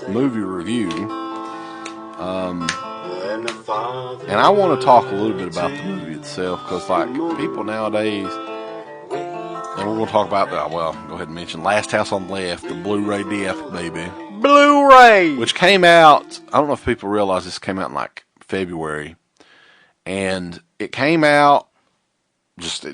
movie review. And I want to talk a little bit about the movie itself, because like people nowadays, and we're going to talk about that. Well, go ahead and mention Last House on the Left, the Blu-Ray Disc, baby. Blu-ray, which came out. I don't know if people realize this came out in like February, and it came out just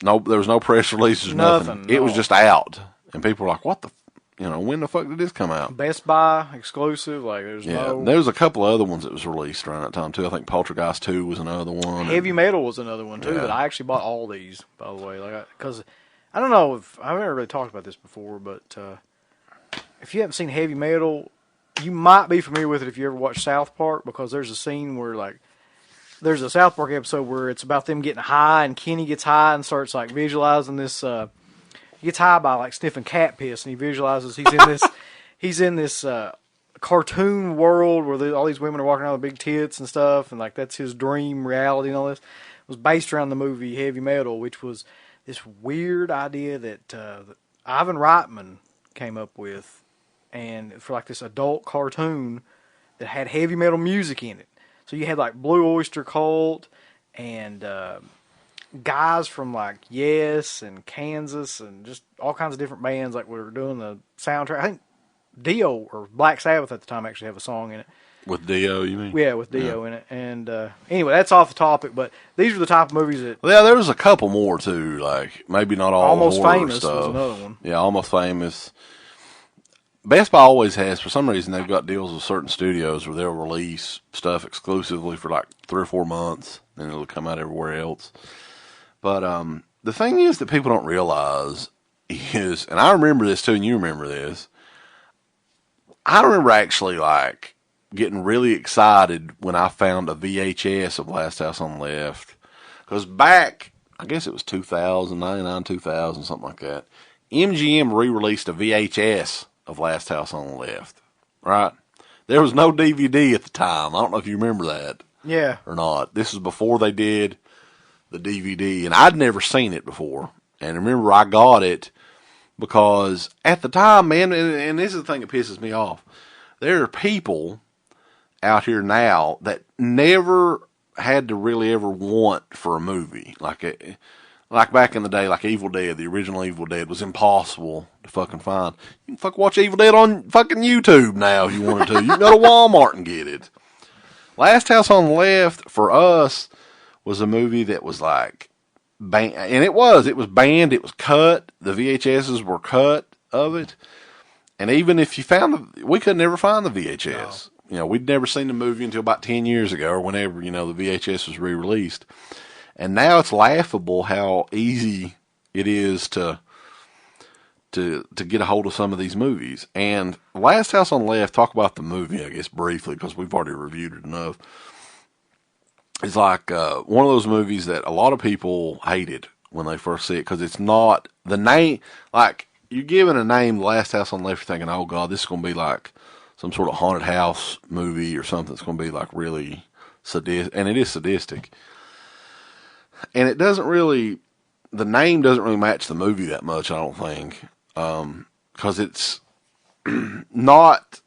no. There was no press releases, nothing. It was just out, and people were like, "What the." When the fuck did this come out? Best Buy exclusive, like there's there was a couple of other ones that was released around that time too. I think Poltergeist 2 was another one. Heavy Metal was another one too. But I actually bought all these, by the way, because I don't know if I've never really talked about this before, but if you haven't seen Heavy Metal, you might be familiar with it if you ever watched South Park, because there's a scene where there's a South Park episode where it's about them getting high, and Kenny gets high and starts visualizing this. He gets high by sniffing cat piss, and he visualizes he's in this cartoon world where all these women are walking around with big tits and stuff, and that's his dream reality and all this. It was based around the movie Heavy Metal, which was this weird idea that Ivan Reitman came up with, and for this adult cartoon that had heavy metal music in it. So you had Blue Oyster Cult and guys from Yes and Kansas and just all kinds of different bands were doing the soundtrack. I think Dio or Black Sabbath at the time actually have a song in it. With Dio, you mean? Yeah, with Dio in it. And anyway, that's off the topic, but these are the type of movies that... Yeah, there was a couple more too, maybe not all Almost horror Famous stuff. Was another one. Yeah, Almost Famous. Best Buy always has, for some reason, they've got deals with certain studios where they'll release stuff exclusively for 3 or 4 months, and it'll come out everywhere else. But the thing is that people don't realize is, and I remember this too, and you remember this, I remember actually getting really excited when I found a VHS of Last House on the Left. Because back, I guess it was 2000, 99, 2000, something like that, MGM re-released a VHS of Last House on the Left, right? There was no DVD at the time. I don't know if you remember that. Yeah. Or not. This was before they did the DVD, and I'd never seen it before. And remember, I got it because at the time, man, and this is the thing that pisses me off, there are people out here now that never had to really ever want for a movie. Like back in the day, Evil Dead, the original Evil Dead was impossible to fucking find. You can watch Evil Dead on fucking YouTube now if you wanted to. You can go to Walmart and get it. Last House on the Left, for us, was a movie that was banned, and it was banned, it was cut, the VHSs were cut of it, and even if you found we could never find the VHS. No. We'd never seen the movie until about 10 years ago, or whenever, the VHS was re-released. And now it's laughable how easy it is to get a hold of some of these movies. And Last House on the Left, talk about the movie, I guess, briefly, because we've already reviewed it enough. It's one of those movies that a lot of people hated when they first see it, because it's not the name. You're given a name, Last House on the Left, you're thinking, oh God, this is going to be some sort of haunted house movie or something that's going to be really sadistic, and it is sadistic. And it doesn't really, the name doesn't really match the movie that much, I don't think, because it's not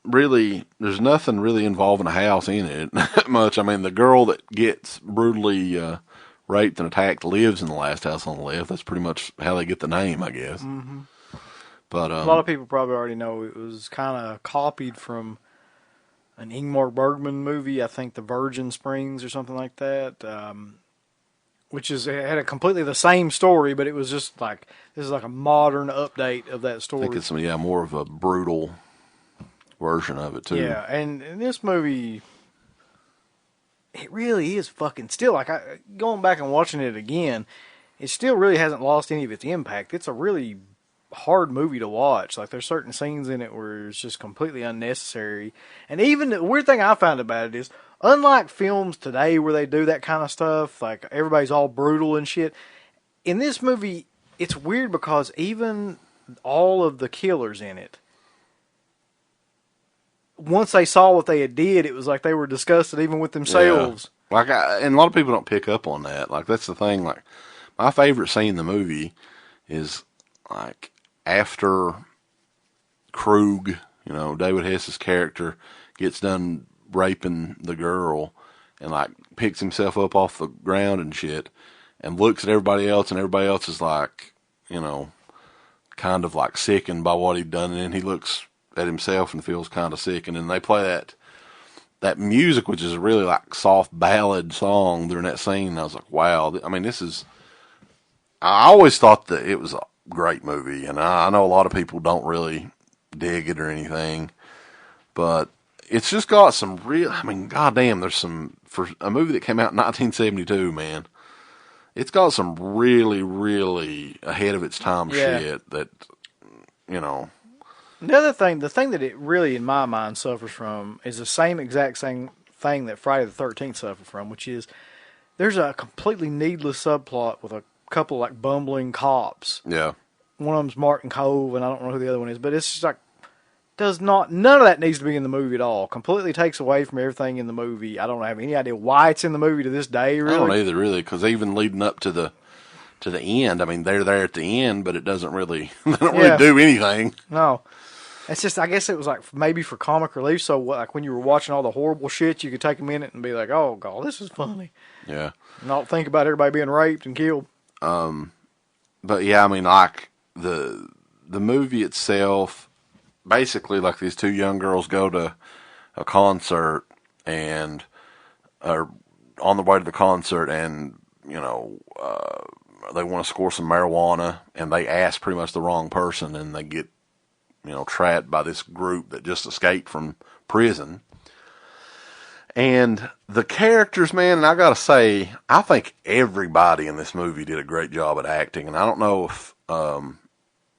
really, there's nothing really involving a house in it much. I mean, the girl that gets brutally raped and attacked lives in the Last House on the Left. That's pretty much how they get the name, I guess. Mm-hmm. But a lot of people probably already know it was kind of copied from an Ingmar Bergman movie, I think The Virgin Springs or something like that, which it had a completely the same story, but it was just this is a modern update of that story. I think it's more of a brutal version of it too. Yeah, and this movie, it really is fucking still going back and watching it again, it still really hasn't lost any of its impact. It's a really hard movie to watch. There's certain scenes in it where it's just completely unnecessary. And even the weird thing I found about it is, unlike films today where they do that kind of stuff, everybody's all brutal and shit, in this movie, it's weird because even all of the killers in it, once they saw what they had did, it was they were disgusted even with themselves. Yeah. And a lot of people don't pick up on that. That's the thing. My favorite scene in the movie is after Krug, David Hess's character, gets done raping the girl and like picks himself up off the ground and shit and looks at everybody else, and everybody else is like, kind of like sickened by what he'd done, and then he looks at himself and feels kind of sick, and then they play that music, which is a really like soft ballad song during that scene. And I was like, wow, I mean, I always thought that it was a great movie, and I know a lot of people don't really dig it or anything, but it's just got some real, I mean, goddamn, for a movie that came out in 1972, man, it's got some really, really ahead of its time shit that, The thing that it really, in my mind, suffers from is the same exact same thing that Friday the 13th suffered from, which is there's a completely needless subplot with a couple like bumbling cops. Yeah. One of them's Martin Cove, and I don't know who the other one is, but it's just like, none of that needs to be in the movie at all. Completely takes away from everything in the movie. I don't have any idea why it's in the movie to this day, really. I don't either, really, because even leading up to the end, I mean, they're there at the end, but it doesn't really, they don't really do anything. No. It's just, I guess it was like maybe for comic relief, so like when you were watching all the horrible shit, you could take a minute and be like, oh, God, this is funny. Yeah. Not think about everybody being raped and killed. But yeah, I mean, like, the movie itself, basically, like, these two young girls go to a concert and are on the way to the concert, and, they want to score some marijuana, and they ask pretty much the wrong person, and they get, trapped by this group that just escaped from prison. And the characters, man, and I gotta say, I think everybody in this movie did a great job at acting, and I don't know if, I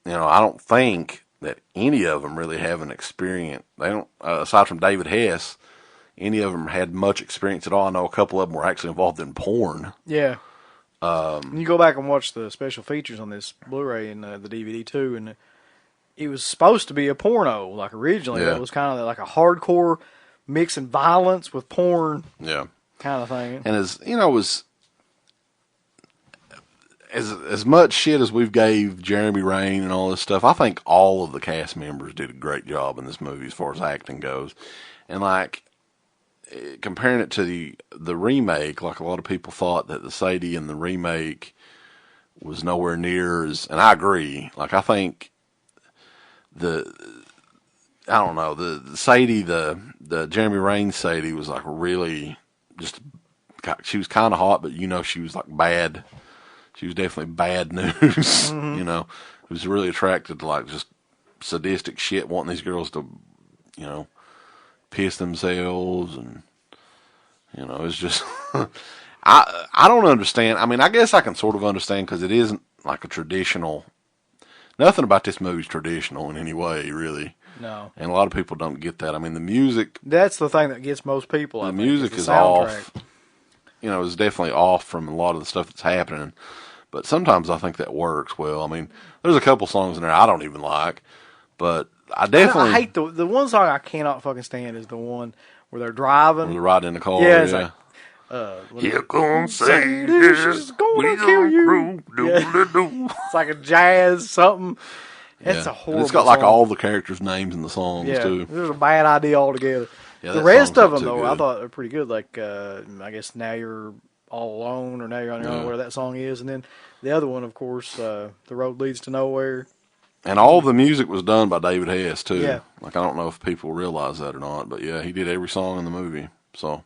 don't think that any of them really have an experience. They don't, aside from David Hess, any of them had much experience at all. I know a couple of them were actually involved in porn. Yeah. You go back and watch the special features on this Blu-ray and the DVD too, and it was supposed to be a porno, like originally. Yeah. It was kind of like a hardcore mixing violence with porn. Yeah. Kind of thing. And as much shit as we've gave Jeremy Rain and all this stuff, I think all of the cast members did a great job in this movie as far as acting goes. And like, comparing it to the remake, like a lot of people thought that the Sadie in the remake was nowhere near as, and I agree. Like, I think the Sadie, the Jeremy Rain Sadie was like really just, she was kind of hot, but she was like bad. She was definitely bad news. Mm-hmm. It was really attracted to like just sadistic shit, wanting these girls to, piss themselves, and it's just I don't understand. I mean, I guess I can sort of understand, because it isn't like a traditional. Nothing about this movie is traditional in any way, really. No. And a lot of people don't get that. I mean, the music. That's the thing that gets most people. The music is off. It's definitely off from a lot of the stuff that's happening. But sometimes I think that works well. I mean, there's a couple songs in there I don't even like, but I definitely. I hate the one song I cannot fucking stand is the one where they're driving. When they're riding in the car. Yeah. It's like, here comes Sadie, she's gonna kill you. Yeah. It's like a jazz something. It's a horrible. It's got like song. all the characters' names in the songs too. It was a bad idea altogether. Yeah, the rest of them, though, good. I thought were pretty good. Like, I guess Now You're All Alone, or Now You're on Your Own, whatever that song is. And then the other one, of course, The Road Leads to Nowhere. And all the music was done by David Hess, too. Yeah. Like, I don't know if people realize that or not, but yeah, he did every song in the movie. So,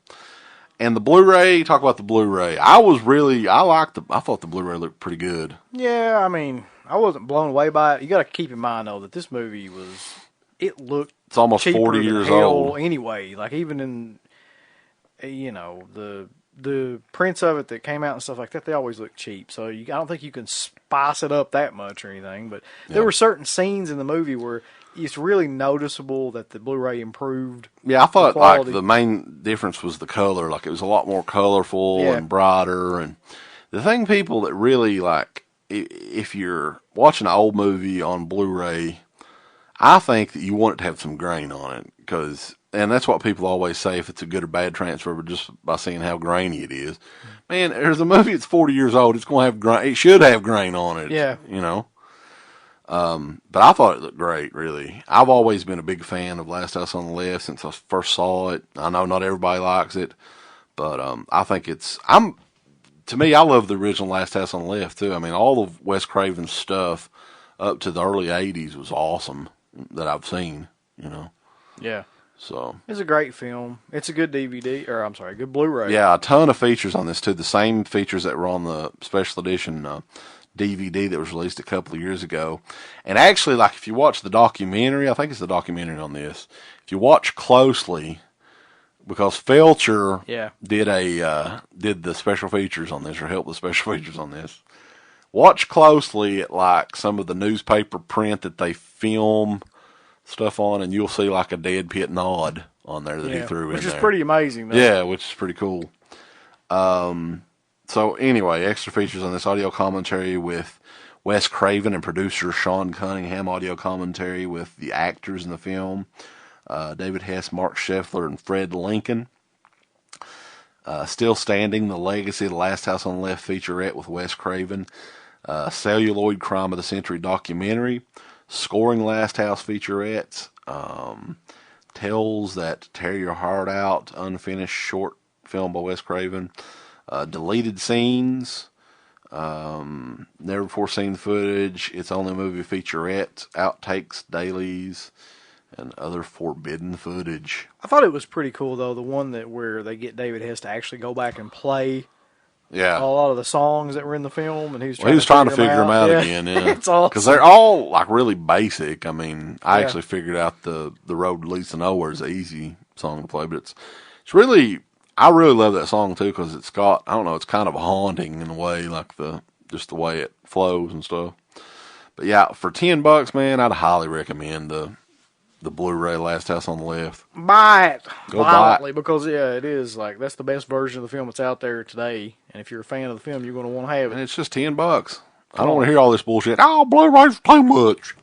and the Blu-ray, talk about the Blu-ray. I thought the Blu-ray looked pretty good. Yeah, I mean, I wasn't blown away by it. You got to keep in mind, though, that this movie It's almost 40 years old. Anyway, like even in, the prints of it that came out and stuff like that, they always look cheap. So I don't think you can spice it up that much or anything. But there were certain scenes in the movie where it's really noticeable that the Blu-ray improved. Yeah, I thought like the main difference was the color. Like, it was a lot more colorful and brighter. And the thing people that really like, if you're watching an old movie on Blu-ray, I think that you want it to have some grain on it, and that's what people always say if it's a good or bad transfer, but just by seeing how grainy it is. Man, there's a movie that's 40 years old. It's going to have grain. It should have grain on it. Yeah. But I thought it looked great, really. I've always been a big fan of Last House on the Left since I first saw it. I know not everybody likes it, but I think to me, I love the original Last House on the Left, too. I mean, all of Wes Craven's stuff up to the early 80s was awesome that I've seen, you know. Yeah. So it's a great film. It's a good DVD, or I'm sorry, good Blu-ray. Yeah, a ton of features on this, too. The same features that were on the special edition DVD that was released a couple of years ago. And actually, like, if you watch the documentary, I think it's the documentary on this, if you watch closely, because Felcher did the special features on this, or helped the special features on this, watch closely at, like, some of the newspaper print that they film stuff on, and you'll see, like, a DEADPIT nod on there that he threw in there. Which is pretty amazing, though. Yeah, which is pretty cool. So anyway, extra features on this: audio commentary with Wes Craven and producer Sean Cunningham, audio commentary with the actors in the film, David Hess, Mark Scheffler, and Fred Lincoln. Still Standing, the Legacy of the Last House on the Left featurette with Wes Craven, Celluloid Crime of the Century documentary, Scoring Last House featurettes, Tells That Tear Your Heart Out, unfinished short film by Wes Craven, deleted scenes, never before seen footage, It's Only a Movie featurette, outtakes, dailies, and other forbidden footage. I thought it was pretty cool, though, the one where they get David Hess to actually go back and play a lot of the songs that were in the film, and he was trying to figure them out again. Yeah, it's awesome because they're all like really basic. I mean, I actually figured out the Road Leads to Nowhere is an easy song to play, but it's really, I really love that song too, because it's got, I don't know, it's kind of haunting in a way, like just the way it flows and stuff. But yeah, for $10, man, I'd highly recommend the Blu-ray Last House on the Left. Buy it violently, because it is like, that's the best version of the film that's out there today. And if you're a fan of the film, you're going to want to have it. And it's just $10. I don't want to hear all this bullshit. Oh, Blu-ray's too much.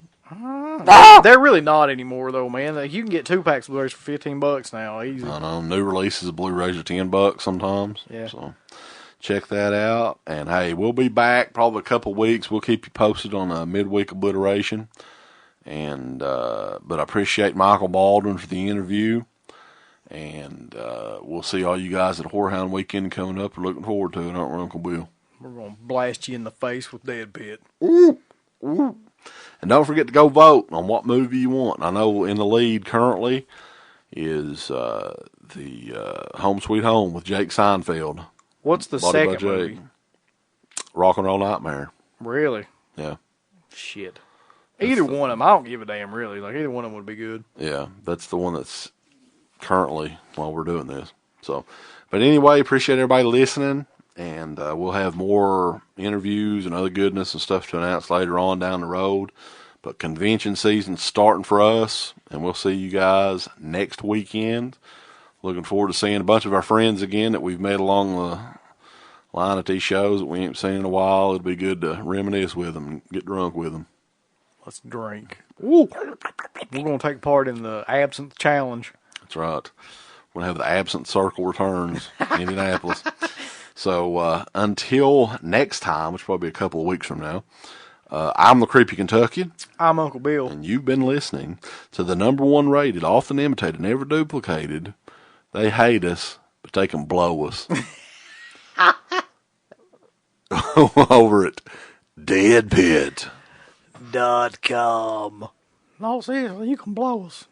They're really not anymore, though, man. You can get 2 packs of Blu-rays for $15 now, easy. I know. New releases of Blu-rays are $10 sometimes. Yeah. So check that out. And hey, we'll be back probably a couple weeks. We'll keep you posted on a midweek obliteration. And but I appreciate Michael Baldwin for the interview, and we'll see all you guys at Whorehound Weekend coming up. We're looking forward to it, aren't we, Uncle Bill? We're gonna blast you in the face with DEADPIT. Ooh, ooh. And don't forget to go vote on what movie you want. I know in the lead currently is the Home Sweet Home with Jake Seinfeld. What's the second movie? Rock and Roll Nightmare. Really? Yeah. Shit. Either one of them, I don't give a damn, really. Like, either one of them would be good. Yeah, that's the one that's currently while we're doing this. So, but anyway, appreciate everybody listening, and we'll have more interviews and other goodness and stuff to announce later on down the road. But convention season's starting for us, and we'll see you guys next weekend. Looking forward to seeing a bunch of our friends again that we've met along the line at these shows that we ain't seen in a while. It'll be good to reminisce with them and get drunk with them. Let's drink. Ooh. We're going to take part in the Absinthe Challenge. That's right. We're going to have the Absinthe Circle returns in Indianapolis. So until next time, which will probably be a couple of weeks from now, I'm the Creepy Kentuckian. I'm Uncle Bill. And you've been listening to the #1 rated, often imitated, never duplicated. They hate us, but they can blow us. Over at DEADPIT.com. No, seriously, you can blow us.